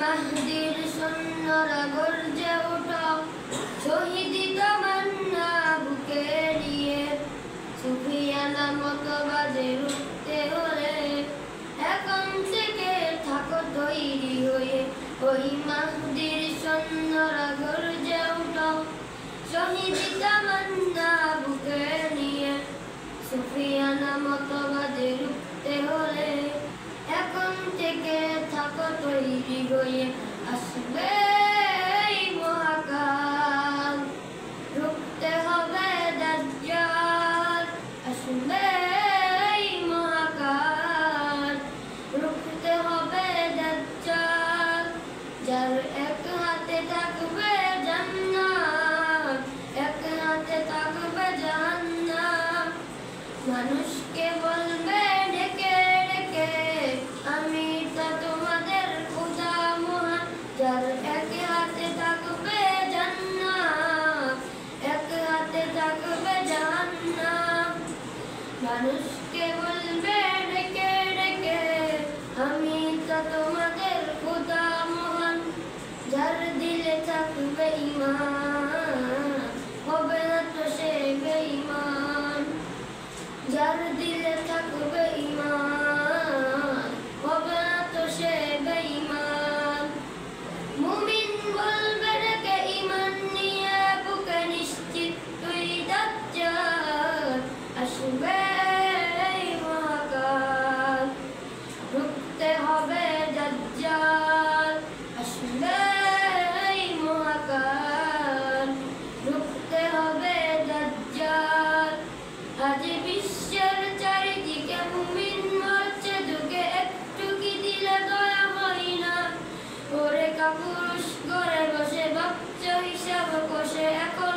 মাহদির সৈন্যরা গর্জে ওঠো, শহীদি তামান্না বুকে নিয়ে, সুফিয়ানা মতবাদে রুখতে হলে এখন থেকে থাকো তৈরি হয়ে। ওই মাহদির সৈন্যরা গর্জে ওঠো, শহীদি তামান্না বুকে নিয়ে, সুফিয়ানা মতবাদে রুখতে হলে এখন থেকে থাকো তৈরি হয়ে। আসবে এই মহাকাল, রুখতে হবে দাজ্জাল। আসবে এই মহাকাল, রুখতে হবে দাজ্জাল। যার এক হাতে থাকবে জান্নাত, এক হাতে থাকবে জাহান্নাম। মানুষকে বলবে ডেকে ডেকে, আমি তো তোমাদের খোদা মহান। যার এক হাতে থাকবে জান্নাত, এক হাতে থাকবে জাহান্নাম। মানুষকে বলবে ডেকে ডেকে, আমি তো তোমাদের খোদা মহান। যার দিলে থাকবে ঈমান, হবে না তো সে বেঈমান। যার দিলে থাকবে ঈমান, হবে না তো সে বেঈমান। মুমিন বলবে ডেকে ঈমান নিয়ে বুকে, নিশ্চিত তুই দাজ্জাল। আসবে এই মহাকাল, রুখতে হবে দাজ্জাল। আসবে এই মহাকাল, রুখতে হবে দাজ্জাল। আজ বিশ্বের চারিদিকে মুমিন মরছে দুঃখে, একটু কি দিলে দয়া হয় না? ওরে কাপুরুষ ঘরে বসে বাচ্চা হিসাব কষে, এখন